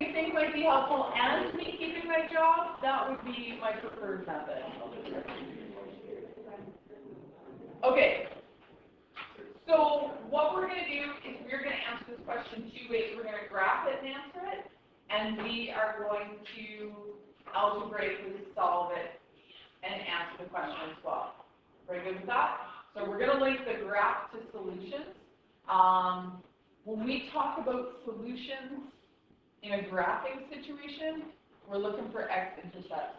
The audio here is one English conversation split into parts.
you think might be helpful and me keeping my job, that would be my preferred method. Okay. So what we're going to do is we're going to answer this question two ways. We're going to graph it and answer it, and we are going to algebraically solve it and answer the question as well. Very good with that? So we're going to link the graph to solutions. When we talk about solutions in a graphing situation, we're looking for x-intercepts.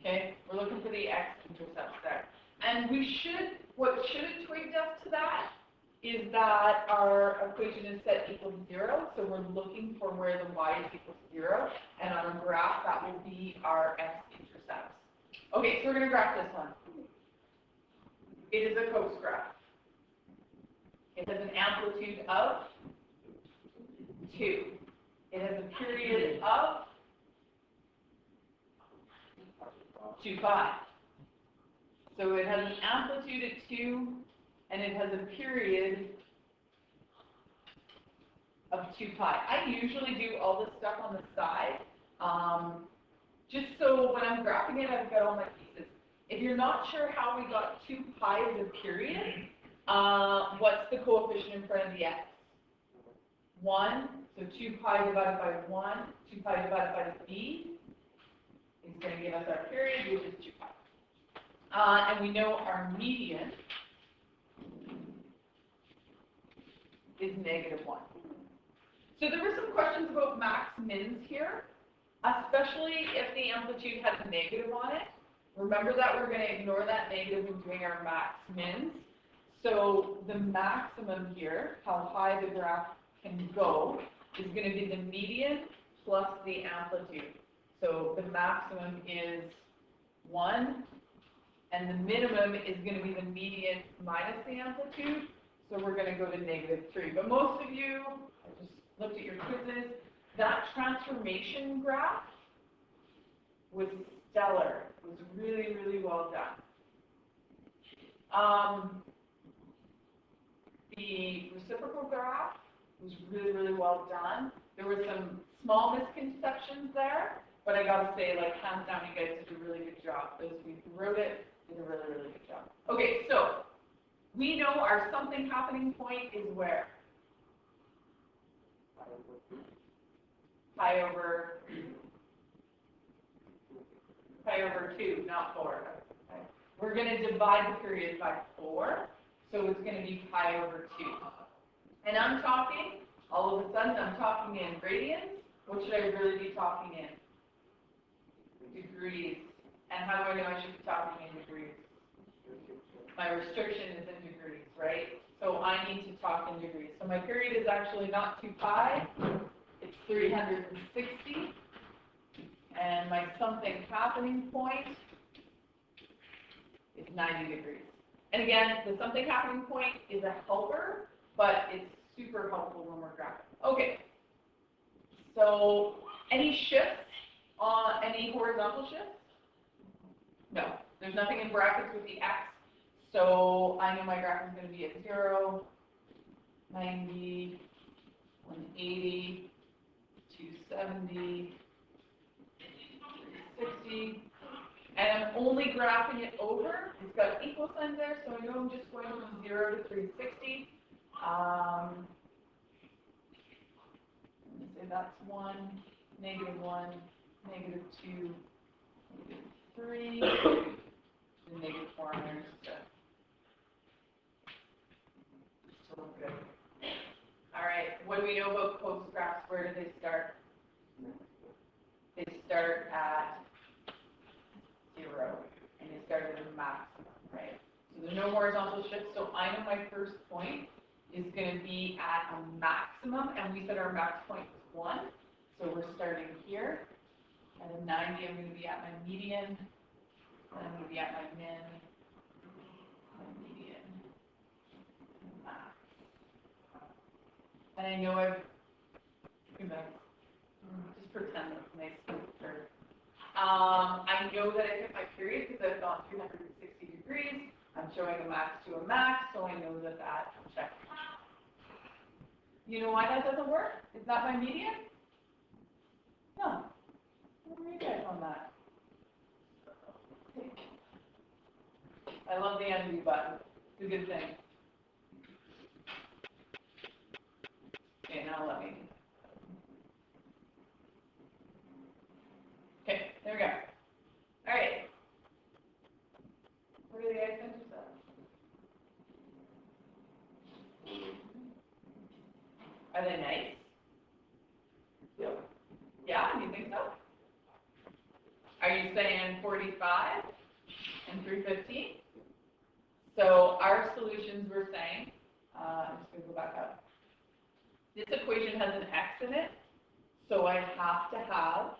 Okay, we're looking for the x-intercepts there. And what should have twigged us to that is that our equation is set equal to 0, so we're looking for where the y is equal to 0, and on a graph, that will be our x-intercepts. Okay, so we're going to graph this one. It is a coast graph. It has an amplitude of 2. It has a period of 2 pi. So it has an amplitude at 2, and it has a period of 2 pi. I usually do all this stuff on the side, just so when I'm graphing it, I've got all my pieces. If you're not sure how we got 2 pi as a period, what's the coefficient in front of the x? 1, so 2 pi divided by 1, 2 pi divided by b is going to give us our period, which is 2 pi. And we know our median is -1. So there were some questions about max mins here, especially if the amplitude has a negative on it. Remember that we're going to ignore that negative when doing our max mins. So the maximum here, how high the graph can go, is going to be the median plus the amplitude. So the maximum is 1, and the minimum is going to be the median minus the amplitude. So we're going to go to -3. But most of you, I just looked at your quizzes, that transformation graph was stellar. It was really, really well done. The reciprocal graph was really, really well done. There were some small misconceptions there, but I gotta say, like, hands down, you guys did a really good job. Those of you who wrote it did a really, really good job. Okay, so we know our something happening point is where? Pi over 2, not 4. Okay. We're going to divide the period by 4, so it's going to be pi over 2. And I'm talking, all of a sudden, I'm talking in radians. What should I really be talking in? Degrees. And how do I know I should be talking in degrees? My restriction is in degrees, right? So I need to talk in degrees. So my period is actually not 2 pi, it's 360. And my something happening point is 90 degrees. And again, the something happening point is a helper, but it's super helpful when we're graphing. Okay. So any shifts, any horizontal shifts? No. There's nothing in brackets with the x. So I know my graph is going to be at 0, 90, 180, 270, 360, and I'm only graphing it over. It's got equal signs there, so I know I'm just going from 0 to 360. Let me say that's 1, -1, -2, -3, and -4 on there just to look good. All right, what do we know about coast graphs? Where do they start? They start at 0, and they start at a maximum, right? So there's no horizontal shift, so I know my first point is going to be at a maximum, and we said our max point was 1, so we're starting here. At a 90, I'm going to be at my median, and I'm going to be at my min, my median, and max. And I know I've, just pretend that's nice picture. I know that I hit my period because I've gone 360 degrees. I'm showing a max to a max, so I know that that checks. You know why that doesn't work? Is that my median? No. What are you guys on that? I love the undo button. It's a good thing. Okay, now let me. Okay, there we go. All right. What are the accents of? Are they nice? Yep. Yeah, you think so? Are you saying 45 and 315? So our solutions we're saying, I'm just going to go back up. This equation has an x in it, so I have to have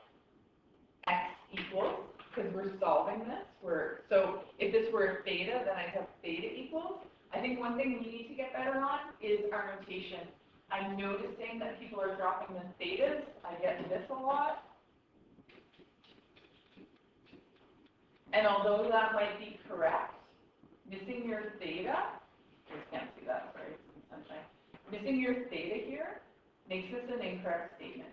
x equals, because we're solving this. So if this were theta, then I'd have theta equals. I think one thing we need to get better on is our notation. I'm noticing that people are dropping the thetas. I get this a lot. And although that might be correct, missing your theta, I just can't see that, sorry, sunshine. Missing your theta here makes this an incorrect statement.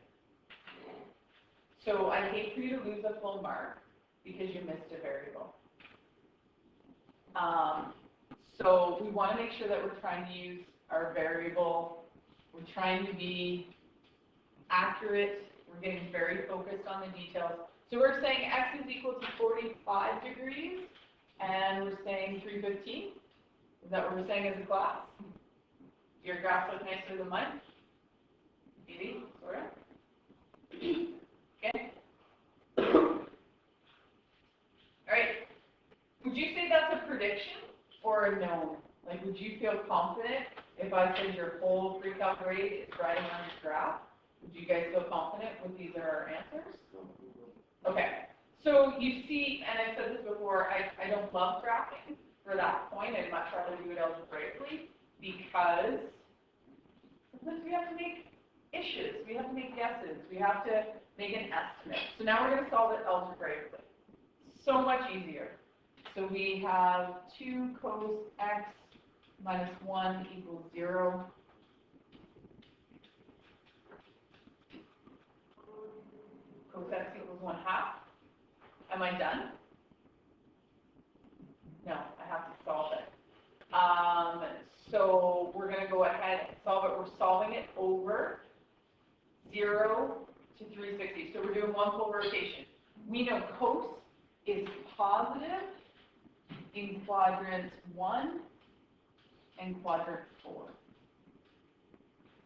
So I hate for you to lose a full mark because you missed a variable. So we want to make sure that we're trying to use our variable. We're trying to be accurate. We're getting very focused on the details. So we're saying x is equal to 45 degrees, and we're saying 315. Is that what we're saying as a class? Your graphs look nicer than mine? Maybe, sort of. Okay. All right. Would you say that's a prediction or a known? Like, would you feel confident if I said your whole freak-out rate is riding on this graph? Would you guys feel confident with these are our answers? Okay. So you see, and I've said this before, I don't love graphing for that point. I'd much rather do it algebraically because sometimes we have to make issues. We have to make guesses. We have to make an estimate. So now we're going to solve it algebraically. So much easier. So we have 2 cos x minus 1 equals 0. Cos x equals 1/2. Am I done? No, I have to solve it. So we're going to go ahead and solve it. We're solving it over 0 to 360. So we're doing one full rotation. We know cos is positive in quadrant 1 and quadrant 4.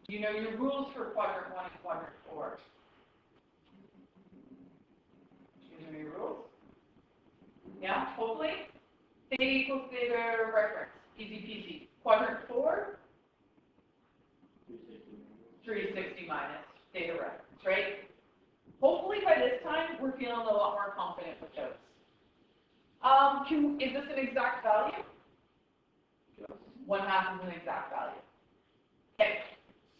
Do you know your rules for quadrant 1 and quadrant 4? Do you know your rules? Yeah, hopefully. Theta equals theta reference. Easy peasy. Quadrant 4? 360 minus theta reference, right? Hopefully by this time, we're feeling a lot more confident with those. Is this an exact value? Yes. 1/2 is an exact value. Okay,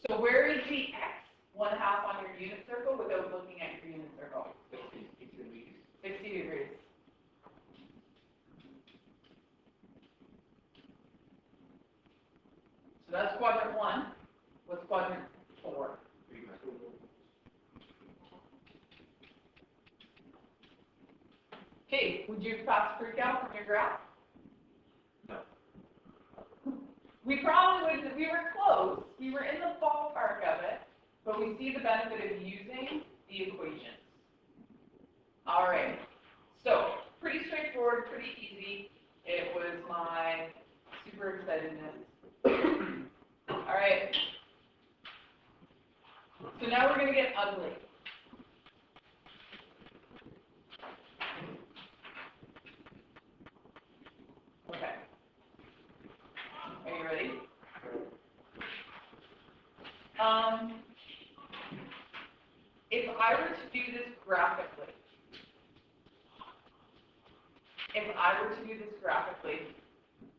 so where is the x 1/2 on your unit circle without looking at your unit circle? 60 degrees. 60 degrees. So that's quadrant 1. What's quadrant 4? Okay, would you pass freak out from your graph? No. We probably would. We were close. We were in the ballpark of it, but we see the benefit of using the equations. All right. So pretty straightforward, pretty easy. It was my super excitedness. All right. So now we're going to get ugly. Okay. Are you ready? If I were to do this graphically,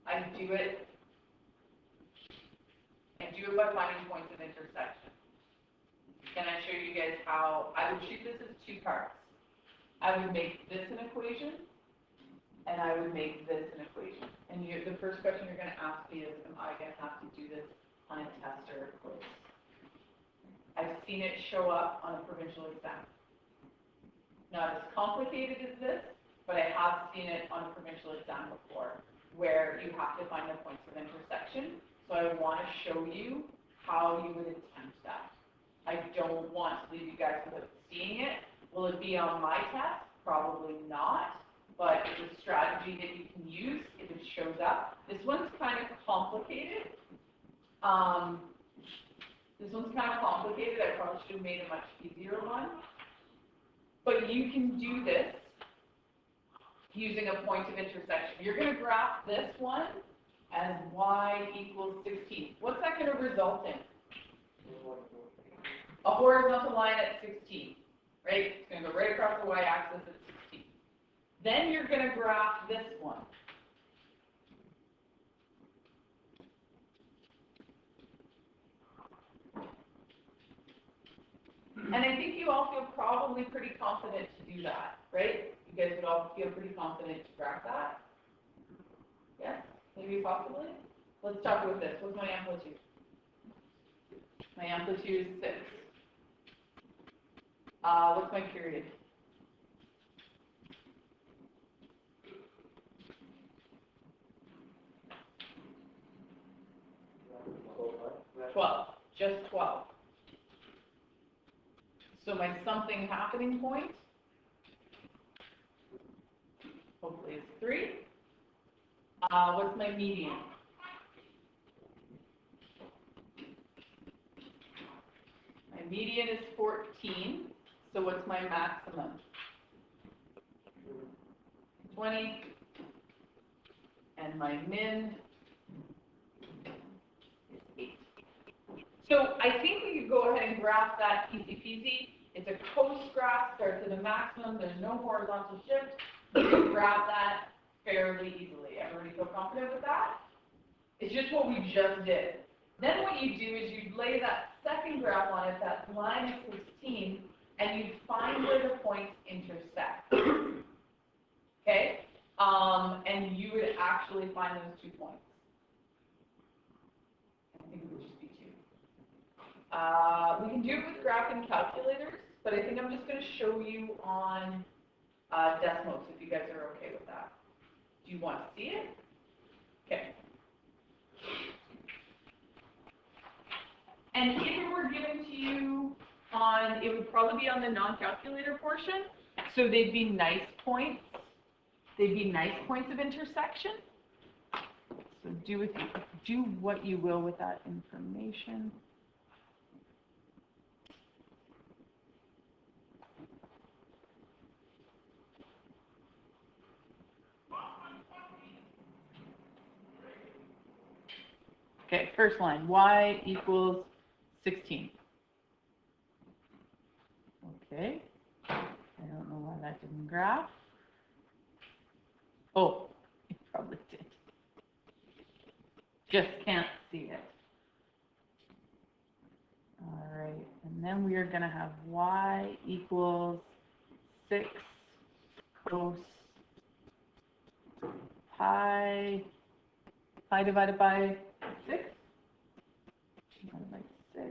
I'd do it by finding points of intersection. Can I show you guys how I would treat this as 2 parts? I would make this an equation, and I would make this an equation. And the first question you're going to ask me is, am I going to have to do this on a test or a quiz? seen it show up on a provincial exam. Not as complicated as this, but I have seen it on a provincial exam before, where you have to find the points of intersection. So I want to show you how you would attempt that. I don't want to leave you guys without seeing it. Will it be on my test? Probably not, but it's a strategy that you can use if it shows up. This one's kind of complicated. I probably should have made a much easier one. But you can do this using a point of intersection. You're going to graph this one as y equals 16. What's that going to result in? A horizontal line at 16, right? It's going to go right across the y-axis at 16. Then you're going to graph this one. And I think you all feel probably pretty confident to do that, right? You guys would all feel pretty confident to graph that? Yes? Maybe possibly? Let's start with this. What's my amplitude? My amplitude is 6. What's my period? Just 12. So my something happening point, hopefully is 3. What's my median? My median is 14. So what's my maximum? 20. And my min is 8. So I think we could go ahead and graph that easy peasy. It's a coast graph, starts at a maximum, there's no horizontal shift. You can graph that fairly easily. Everybody feel confident with that? It's just what we just did. Then what you do is you lay that second graph on it, that line of 16, and you find where the points intersect. Okay? And you would actually find those 2 points. I think it would just be 2. We can do it with graphing calculators, but I think I'm just going to show you on Desmos if you guys are okay with that. Do you want to see it? Okay. And if it were given to you on, it would probably be on the non-calculator portion, so they'd be nice points. They'd be nice points of intersection. So do what you will with that information. Okay, first line, y equals 16. Okay, I don't know why that didn't graph. Oh, it probably did. Just can't see it. All right, and then we are going to have y equals 6 cos pi divided by 6 divided by 6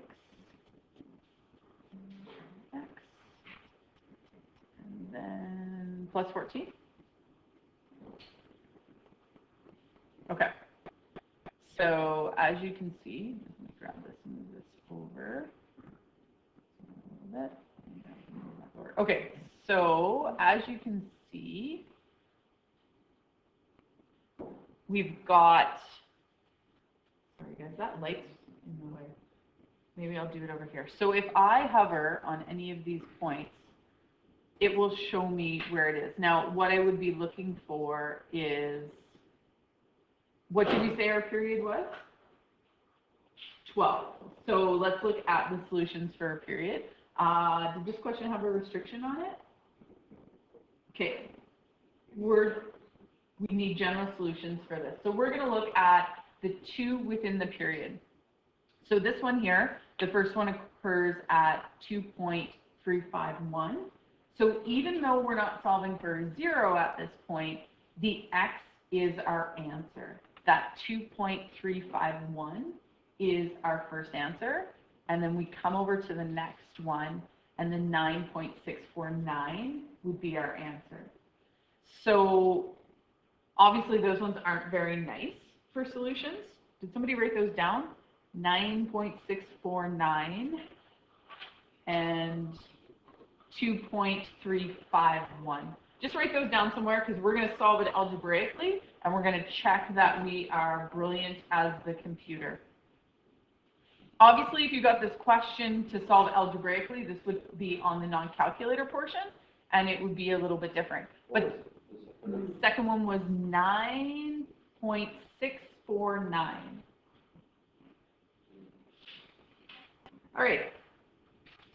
x, and then plus 14. Okay. So as you can see, let me grab this and move this over a little bit. Okay, so as you can see, we've got, sorry guys, that light's in the way. Maybe I'll do it over here. So if I hover on any of these points, it will show me where it is. Now, what I would be looking for is, what did we say our period was? 12. So let's look at the solutions for a period. Did this question have a restriction on it? Okay. We need general solutions for this. So we're going to look at the 2 within the period. So this one here, the first one occurs at 2.351. So even though we're not solving for 0 at this point, the x is our answer. That 2.351 is our first answer. and then we come over to the next one, and the 9.649 would be our answer. So obviously those ones aren't very nice for solutions. Did somebody write those down? 9.649 and 2.351. Just write those down somewhere because we're going to solve it algebraically and we're going to check that we are brilliant as the computer. Obviously, if you got this question to solve algebraically, this would be on the non-calculator portion and it would be a little bit different. But the second one was 9.649. All right,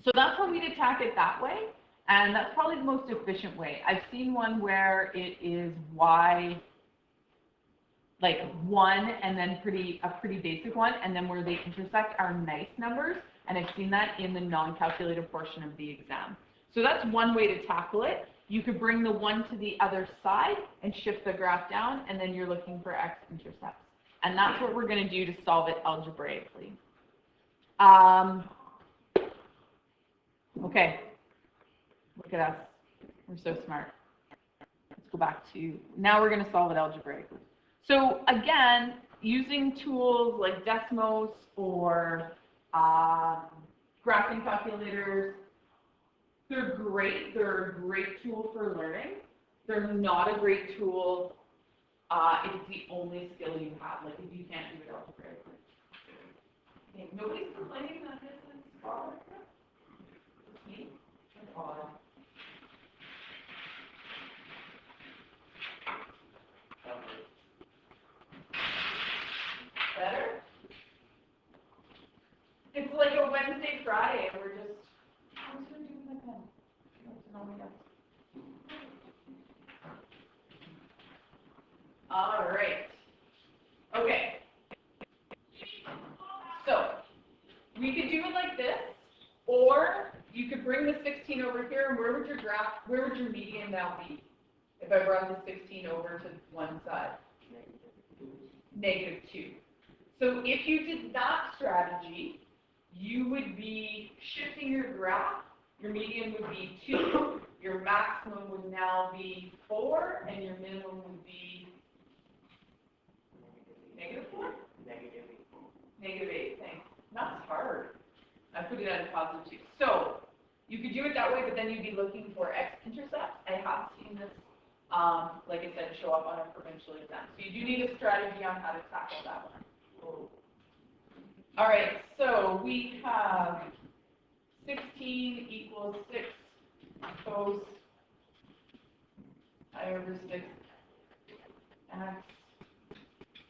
so that's how we'd attack it that way, and that's probably the most efficient way. I've seen one where it is y, like 1 and then a pretty basic one, and then where they intersect are nice numbers, and I've seen that in the non-calculated portion of the exam. So that's one way to tackle it. You could bring the 1 to the other side and shift the graph down, and then you're looking for x-intercepts. And that's what we're going to do to solve it algebraically. Okay, look at us. We're so smart. Let's go back to, now we're going to solve it algebraically. So again, using tools like Desmos or graphing calculators, they're great. They're a great tool for learning. They're not a great tool if it's the only skill you have, like if you can't do it algebraically. Okay, nobody's complaining that this is hard. It's me. That's odd. Better? It's like a Wednesday, Friday, and we're just, what's going to do with my pen? Oh my God. All right. Okay. So we could do it like this, or you could bring the 16 over here, and where would your median now be if I brought the 16 over to one side? -2. So if you did that strategy, you would be shifting your graph. Your median would be 2, your maximum would now be 4, and your minimum would be -4? -8, thanks. That's hard. I put it at a +2. So you could do it that way, but then you'd be looking for x-intercepts. I have seen this, like I said, show up on a provincial exam. So you do need a strategy on how to tackle that one. All right, so we have 16 equals 6 cos pi over 6 x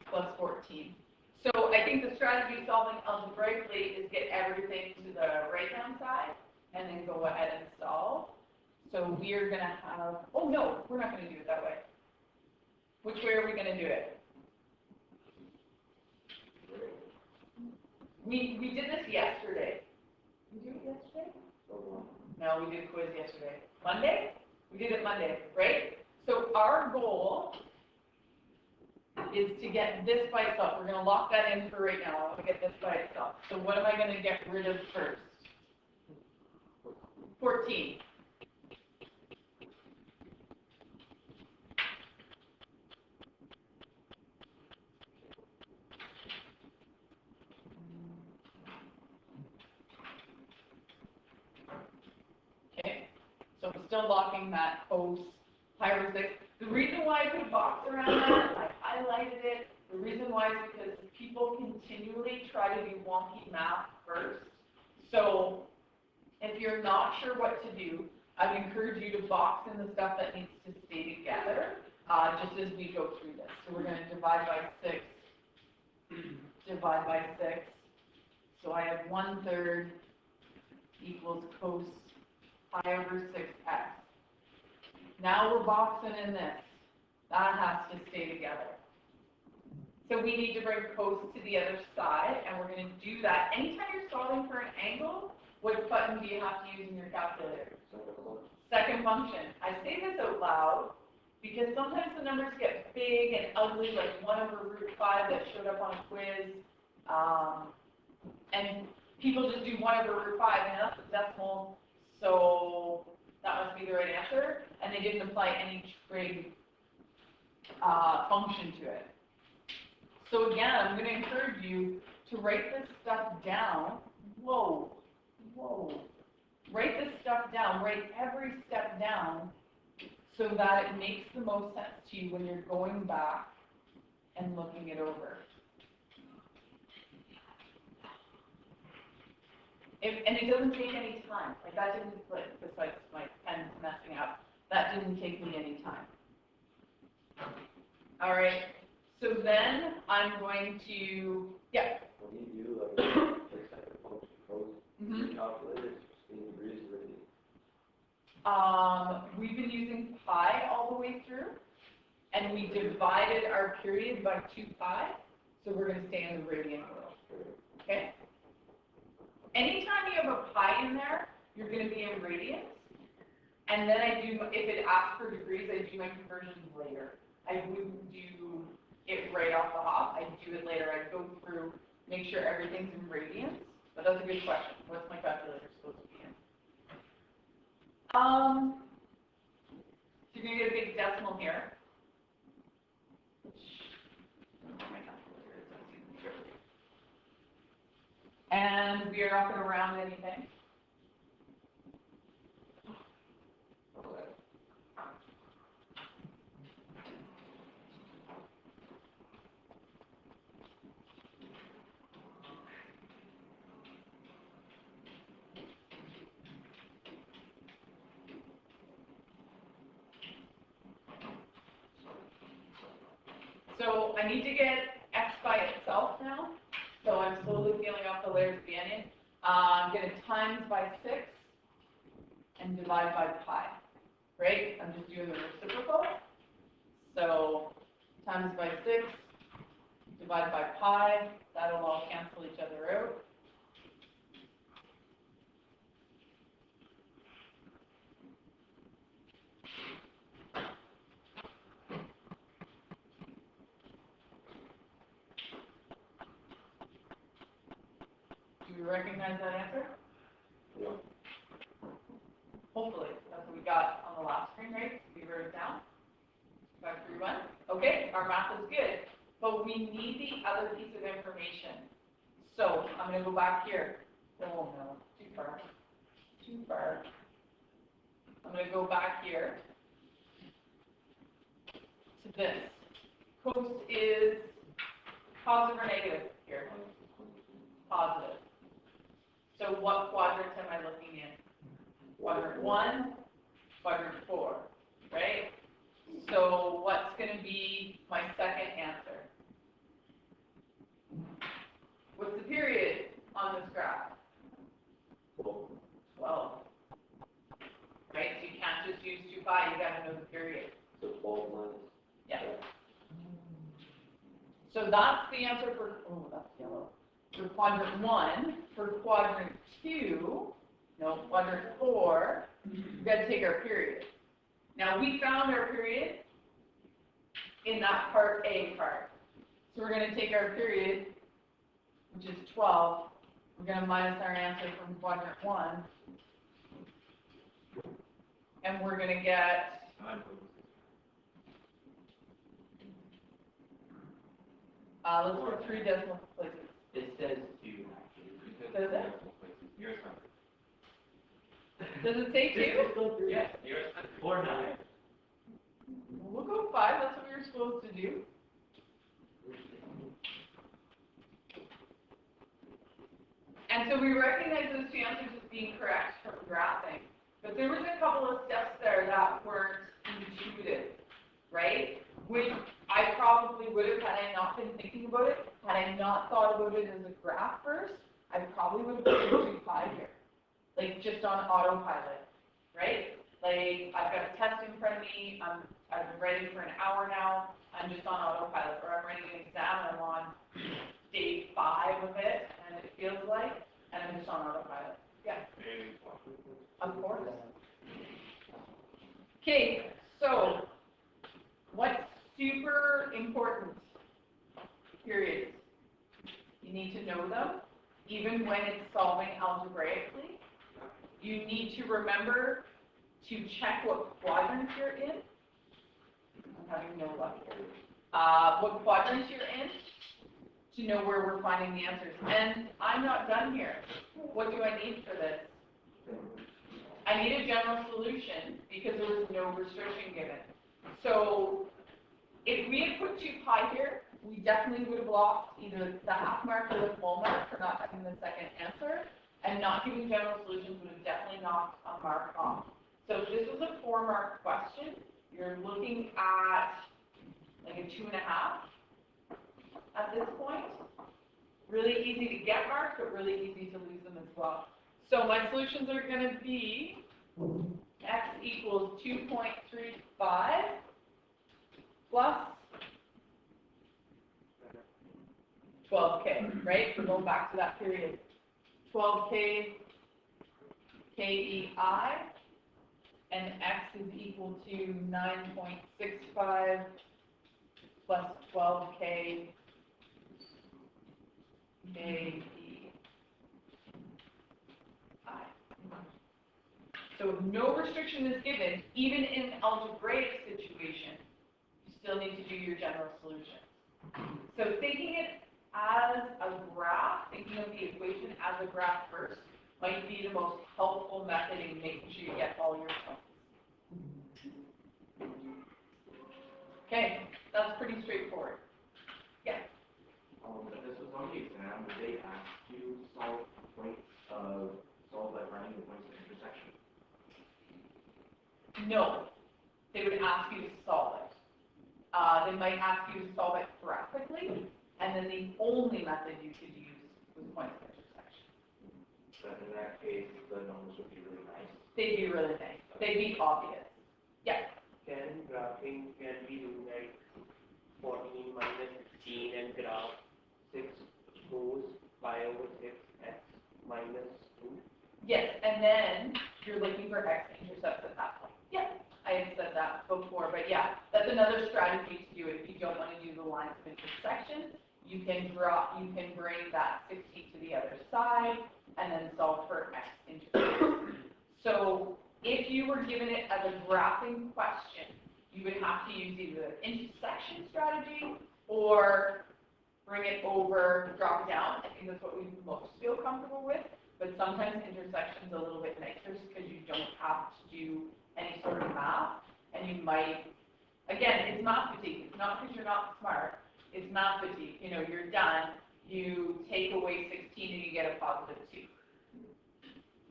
plus 14. So I think the strategy of solving algebraically is get everything to the right-hand side and then go ahead and solve. So we are going to have, oh no, we're not going to do it that way. Which way are we going to do it? We did this yesterday. Did we do it yesterday? No, we did a quiz yesterday. Monday? We did it Monday, right? So our goal is to get this by itself. We're going to lock that in for right now. I want to get this by itself. So what am I going to get rid of first? 14. Okay, so I'm still locking that cos pi over 6. The reason why I put a box around that, I highlighted it, the reason why is because people continually try to do wonky math first. So if you're not sure what to do, I'd encourage you to box in the stuff that needs to stay together, just as we go through this. So we're going to divide by 6, divide by 6. So I have 1/3 equals cos pi over 6x. Now we're boxing in this. That has to stay together. So we need to bring cos to the other side, and we're going to do that. Anytime you're solving for an angle, what button do you have to use in your calculator? Second function. I say this out loud because sometimes the numbers get big and ugly, like 1/√5 that showed up on a quiz. And people just do 1/5, and that's a decimal, so that must be the right answer, and they didn't apply any trig function to it. So again, I'm going to encourage you to write this stuff down. Whoa. Write this stuff down, write every step down, so that it makes the most sense to you when you're going back and looking it over. And it doesn't take any time. Like that didn't, like, besides my pen messing up, that didn't take me any time. All right, so then I'm going to, yeah. When you do like this type of function pros, calculators, 16 degrees already. We've been using pi all the way through, and we divided our period by 2 pi, so we're going to stay in the radian world. Okay? Anytime you have a pi in there, you're going to be in radians, and then I do, if it asks for degrees, I do my conversions later. I wouldn't do it right off the hop. I do it later. I go through, make sure everything's in radians. But that's a good question. What's my calculator supposed to be in? So you're going to get a big decimal here. And we are not going to round anything. Okay. So I need to get x by itself now. So I'm slowly peeling off the layers of the onion. I'm going to times by 6 and divide by pi. Right? I'm just doing the reciprocal. So times by 6, divide by pi. That'll all cancel each other out. Do you recognize that answer? Yeah. Hopefully. That's what we got on the last screen, right? We wrote it down. 531. Okay, our math is good. But we need the other piece of information. So I'm going to go back here. Oh no, too far. Too far. I'm going to go back here to this. Coast is positive or negative here? Positive. So what quadrant am I looking in? Quadrant 1, quadrant 4, right? So what's going to be my second answer? What's the period on this graph? 12. Right? So you can't just use 2 pi, you got to know the period. So 12 minus. Yeah. So that's the answer for, oh, that's yellow. For quadrant 1, for quadrant 2, no, quadrant 4, we've got to take our period. Now, we found our period in that part A part. So we're going to take our period, which is 12. We're going to minus our answer from quadrant 1. And we're going to get, let's put 3 decimal places. It says 2, actually. Does it? Yours not. Does it say 2? Yeah, yours not. 4, 9. We'll go 5. That's what we were supposed to do. And so we recognize those 2 answers as being correct from graphing. But there was a couple of steps there that weren't intuitive, right? Which I probably would have had I not been thinking about it. Had I not thought about it as a graph first, I probably would have put 2 pi here. Like just on autopilot, right? Like I've got a test in front of me, I've been writing for an hour now, I'm just on autopilot, or I'm writing an exam and I'm on day 5 of it, and it feels like, and I'm just on autopilot. Yeah. Of course. Okay, so what's super important? Periods. You need to know them. even when it's solving algebraically, you need to remember to check what quadrant you're in. I'm having no luck here. What quadrant you're in to know where we're finding the answers. And I'm not done here. What do I need for this? I need a general solution because there was no restriction given. So if we had put 2 pi here, we definitely would have lost either the half mark or the full mark for not having the second answer, and not giving general solutions would have definitely knocked a mark off. So if this was a 4-mark question, you're looking at like a 2.5 at this point. Really easy to get marks, but really easy to lose them as well. So my solutions are going to be x equals 2.35 plus 12k, right? We're going back to that period. 12k KEI, and x is equal to 9.65 plus 12k KEI. So if no restriction is given, even in an algebraic situation, you still need to do your general solution. So thinking it as a graph, thinking of the equation as a graph first, might be the most helpful method in making sure you get all your points. Okay, that's pretty straightforward. Yeah? This was on the exam, but they asked you to solve points, solve by finding the points of intersection. No, they would ask you to solve it. They might ask you to solve it graphically, and then the only method you could use was point of intersection. But in that case, the numbers would be really nice. They'd be really nice. They'd be obvious. Yeah. Can graphing can we do like 14 minus 16 and graph 6 goes pi over 6 x minus 2? Yes, and then you're looking for x-intercepts at that point. Yeah, I had said that before, but yeah, that's another strategy to do it. If you don't want to do the lines of intersection, you can bring that 60 to the other side and then solve for x-intercepts. So if you were given it as a graphing question, you would have to use either the intersection strategy or bring it over, drop it down. I think that's what we most feel comfortable with. But sometimes intersection's a little bit nicer because you don't have to do any sort of math, and you might, again, it's math fatigue. It's not because you're not smart. It's math fatigue. You know, you're done. You take away 16 and you get a positive 2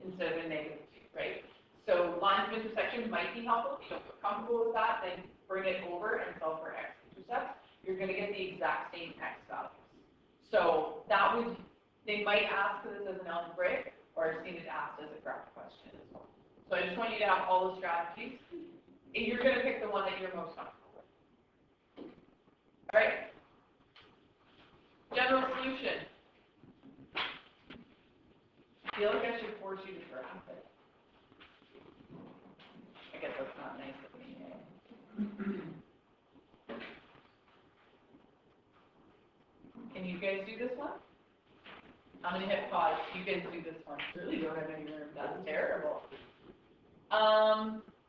instead of a negative 2, right? So lines of intersection might be helpful. If you don't feel comfortable with that, then bring it over and solve for x-intercepts. You're going to get the exact same x values. So that would, they might ask for this as an algebraic, or I've seen it asked as a graph question as well. So I just want you to have all the strategies. And you're going to pick the one that you're most comfortable with. All right? General solution. I feel like I should force you to graph it. I guess that's not nice of me. Can you guys do this one? I'm going to hit pause. You guys do this one. Really don't have any room. That's terrible.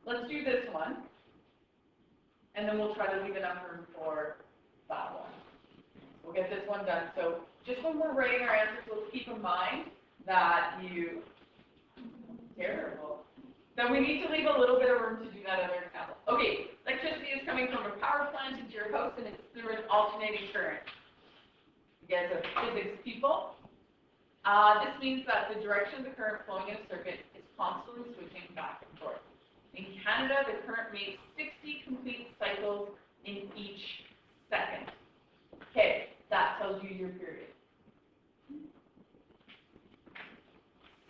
Let's do this one. And then we'll try to leave enough room for that one. We'll get this one done. So just when we're writing our answers, let's keep in mind that terrible. Then we need to leave a little bit of room to do that other example. Okay, electricity is coming from a power plant into your house and it's through an alternating current. You guys are physics people. This means that the direction of the current flowing in a circuit is constantly switching back and forth. In Canada, the current makes 60 complete cycles in each second. Okay, that tells you your period.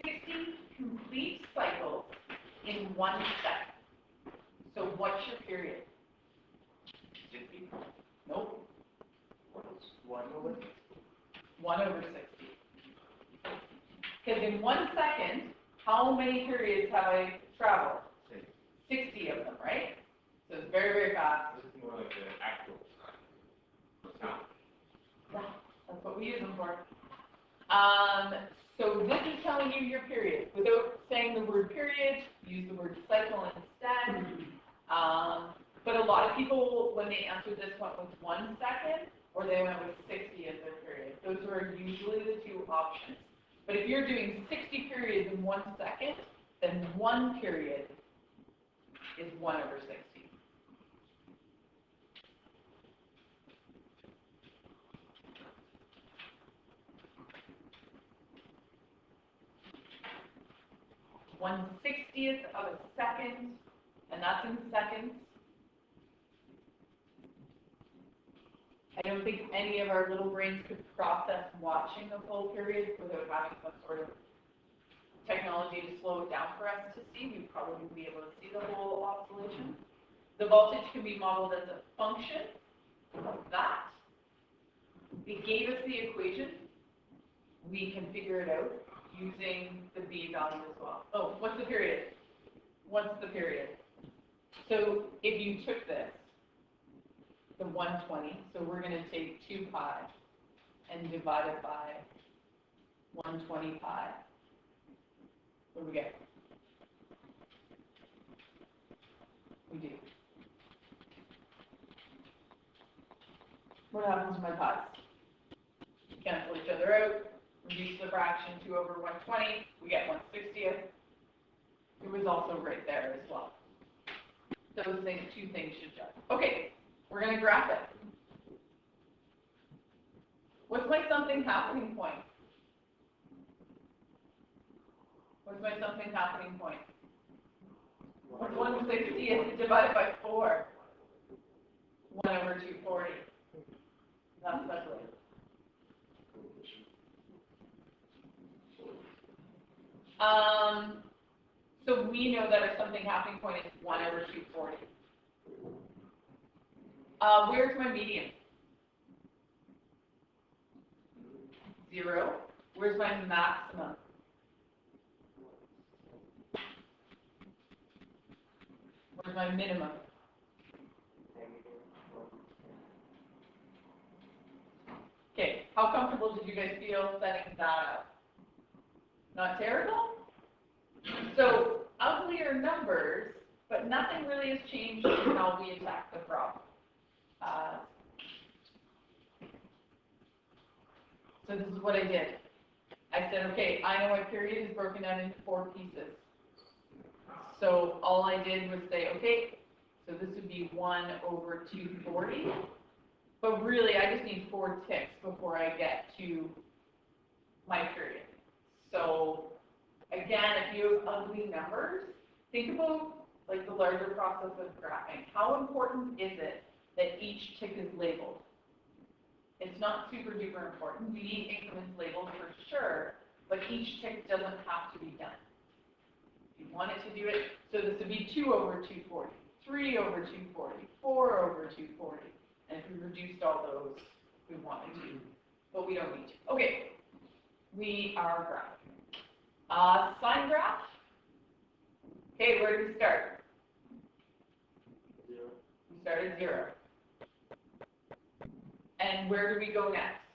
60 complete cycles in 1 second. So what's your period? 60. Nope. 1 over 60. 1 over 60. Because in 1 second, how many periods have I traveled? 60 of them, right? So it's very, very fast. This is more like the actual time. Yeah, that's what we use them for. So this is telling you your period. Without saying the word period, use the word cycle instead. But a lot of people, when they answered this, went with 1 second, or they went with 60 as their period. Those are usually the two options. But if you're doing 60 periods in 1 second, then 1 period is 1/60. One 60th of a second, and that's in seconds. I don't think any of our little brains could process watching a full period without having some sort of technology to slow it down for us to see. We'd probably be able to see the whole oscillation. The voltage can be modeled as a function of that. It gave us the equation. We can figure it out using the B value as well. Oh, what's the period? What's the period? So if you took this, the 120, so we're going to take 2 pi and divide it by 120 pi. What do we get? We do. What happens to my pi's? Cancel each other out. Reduce the fraction 2/120, we get 1/60th. It was also right there as well. Those things, 2 things should jump. Okay, we're going to graph it. What's my something happening point? What's my something happening point? What's 1/60th divided by 4? 1/240. That's lovely. So we know that our something happening point is 1/240. Where's my median? 0. Where's my maximum? Where's my minimum? Okay, how comfortable did you guys feel setting that up? Not terrible? So, uglier numbers, but nothing really has changed in how we attack the problem. So this is what I did. I said, okay, I know my period is broken down into 4 pieces. So all I did was say, okay, so this would be 1/240. But really, I just need 4 ticks before I get to my period. So again, if you have ugly numbers, think about like the larger process of graphing. How important is it that each tick is labeled? It's not super duper important. We need increments labeled for sure, but each tick doesn't have to be done. If you wanted to do it, so this would be 2/240, 3/240, 4/240, and if we reduced all those, we wanted to, but we don't need to. Okay, we are graphing. Sine graph. Okay, where do we start? 0. We start at 0. And where do we go next?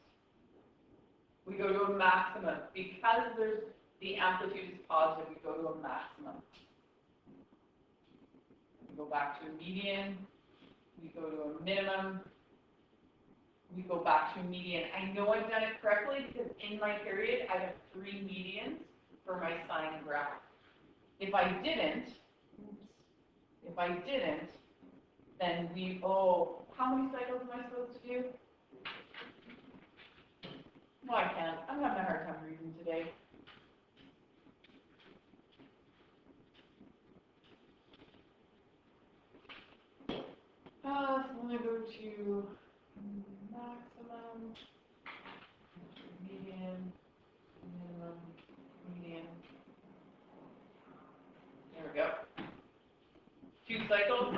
We go to a maximum. Because the amplitude is positive, we go to a maximum. We go back to a median. We go to a minimum. We go back to a median. I know I've done it correctly because in my period, I have 3 medians for my sine graph. If I didn't, then how many cycles am I supposed to do? Well, I can't. I'm having a hard time reading today. So I'm going to go to maximum, median, minimum, median. There we go. 2 cycles.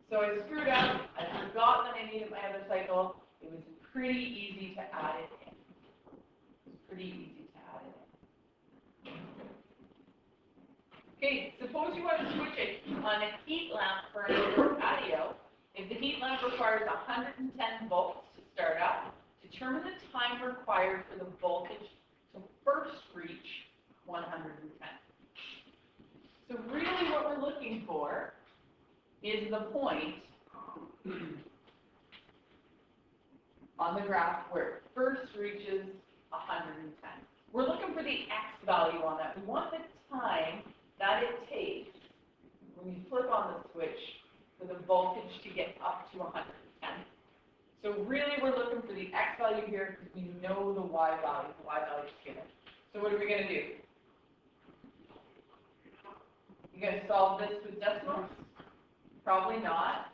So I screwed up. I forgot that I needed my other cycle. It was pretty easy to add it in. Okay, suppose you want to switch it on a heat lamp for an indoor patio. If the heat lamp requires 110 volts to start up, determine the time required for the voltage reach 110. So really what we're looking for is the point on the graph where it first reaches 110. We're looking for the x value on that. We want the time that it takes when you flip on the switch for the voltage to get up to 110. So really we're looking for the x value here because we know the y value. The y value is given. So what are we going to do? You guys solve this with decimals? Probably not.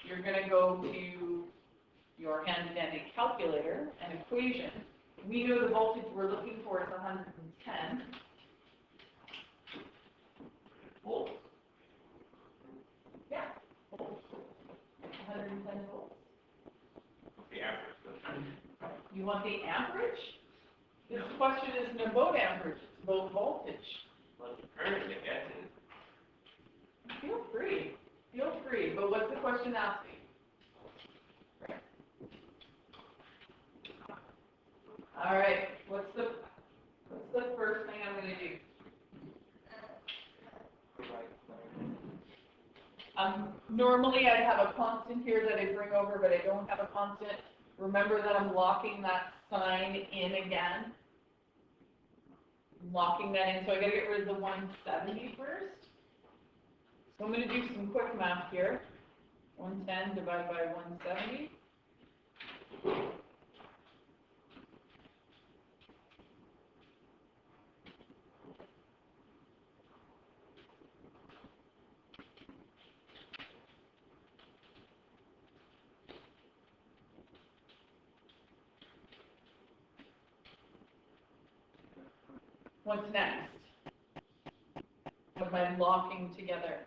You're going to go to your handy-dandy calculator and equation. We know the voltage we're looking for is 110 volts. Yeah, volts. 110 volts. The average. You want the amperage? This question isn't about amperage, it's about voltage. Well, the current, I guess, is Feel free. Feel free. But what's the question asking? Right. All right. What's the first thing I'm going to do? Normally I'd have a constant here that I bring over, but I don't have a constant. Remember that I'm locking that sign in again. Locking that in, so I got to get rid of the 170 first. So I'm going to do some quick math here. 110 divided by 170. What's next? What am I locking together?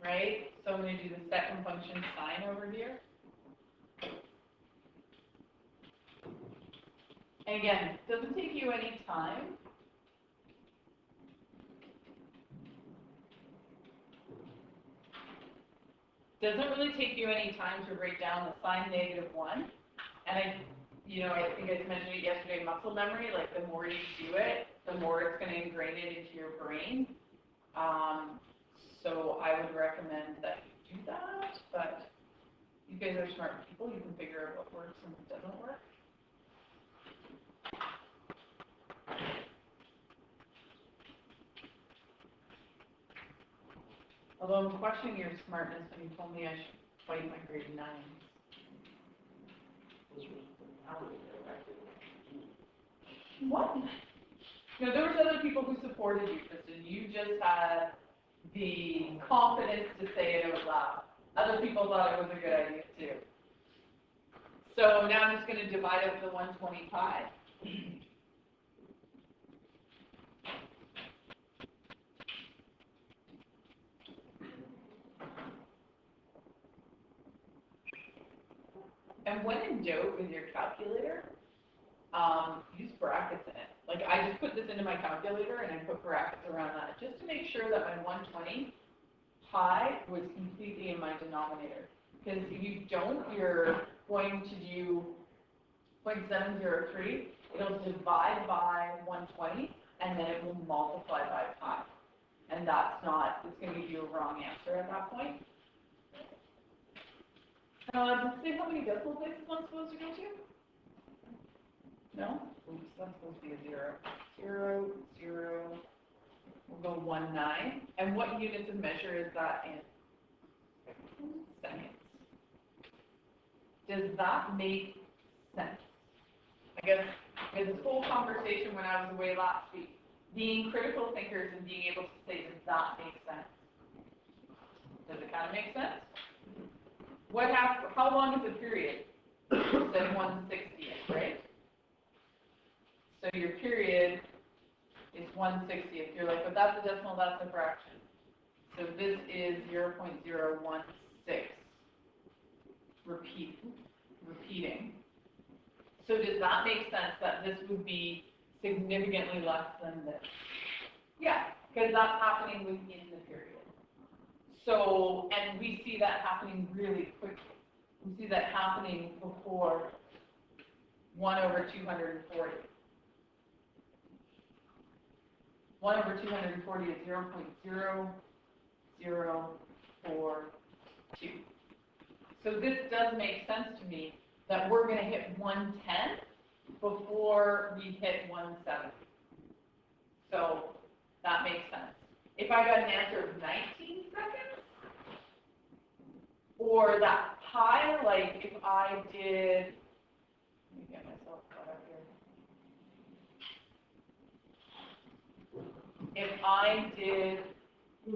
Right? So I'm going to do the second function sine over here. And again, it doesn't take you any time. Doesn't really take you any time to break down the sine -1. And I think I mentioned it yesterday, muscle memory, like the more you do it, the more it's going to ingrain it into your brain. So I would recommend that you do that, but you guys are smart people, you can figure out what works and what doesn't work. Although I'm questioning your smartness when you told me I should fight my grade 9s. What? No, there was other people who supported you, Kristen. You just had the confidence to say it out loud. Other people thought it was a good idea too. So now I'm just going to divide up the 120 pi. And when in doubt with your calculator, use brackets in it. Like I just put this into my calculator and I put brackets around that just to make sure that my 120 pi was completely in my denominator. Because if you don't, you're going to do 0.703. It'll divide by 120 and then it will multiply by pi. And that's not, it's going to give you a wrong answer at that point. Does it say how many decimal places I'm supposed to go to? No? Oops, that's supposed to be a 0. 0, 0. We'll go 1, 9. And what units of measure is that in? Seconds. Does that make sense? I guess in this whole conversation when I was away last week, being critical thinkers and being able to say, does that make sense? Does it kind of make sense? What happens? How long is the period? Then 1/60th, right? So your period is 1/60th. You're like, but that's a decimal, that's a fraction. So this is 0.016 repeating. So does that make sense that this would be significantly less than this? Yeah, because that's happening within the period. So, and we see that happening really quickly. We see that happening before 1 over 240. 1 over 240 is 0.0042. So this does make sense to me that we're going to hit 110 before we hit 170. So that makes sense. If I got an answer of 19 seconds, or that pi, like if I did, let me get myself caught up here. If I did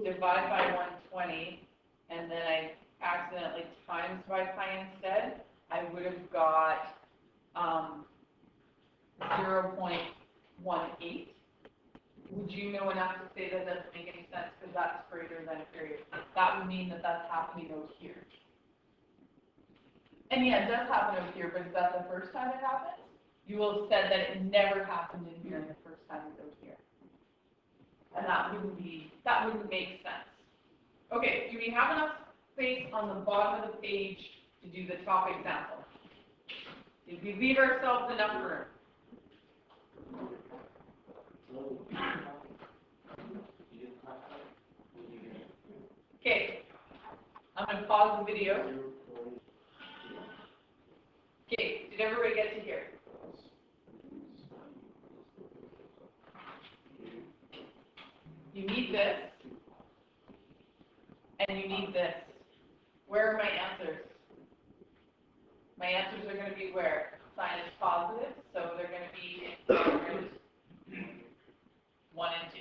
divide by 120, and then I accidentally times by pi instead, I would have got 0.18. Would you know enough to say that doesn't make any sense because that's greater than a period? That would mean that that's happening out here. And yeah, it does happen out here, but is that the first time it happens? You will have said that it never happened in here the first time it out here. And that wouldn't make sense. Okay, do we have enough space on the bottom of the page to do the top example? Did we leave ourselves enough room? Okay, I'm going to pause the video. Okay, did everybody get to here? You need this, and you need this. Where are my answers? My answers are going to be where? Sign is positive, so they're going to be in quadrant 1 and 2.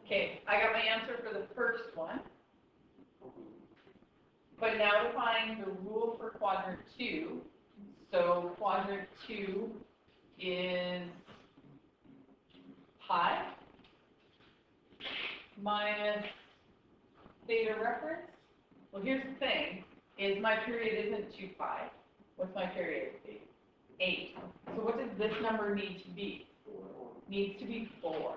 Okay, I got my answer for the first one. But now to find the rule for quadrant 2. So quadrant 2 is pi minus theta reference. Well, here's the thing, is my period isn't 2 pi. What's my period? 8. So what does this number need to be? Needs to be 4.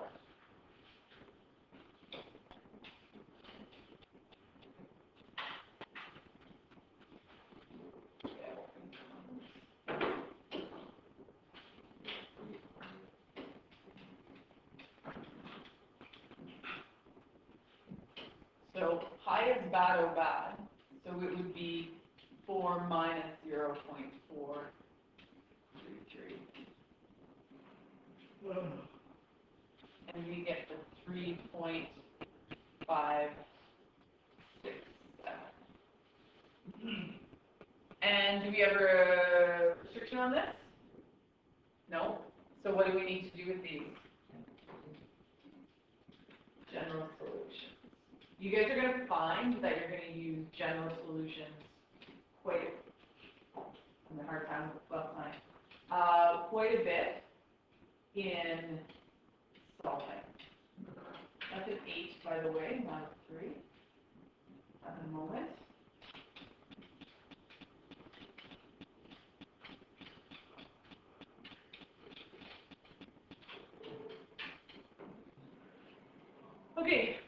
So pi is bad, oh bad. So it would be 4 minus 0.433. And we get the 3.567. And do we have a restriction on this? No. So what do we need to do with these? General solutions. You guys are going to find that you're going to use general solutions quite a bit in solving. That's an 8, by the way, not a 3 at the moment. Okay,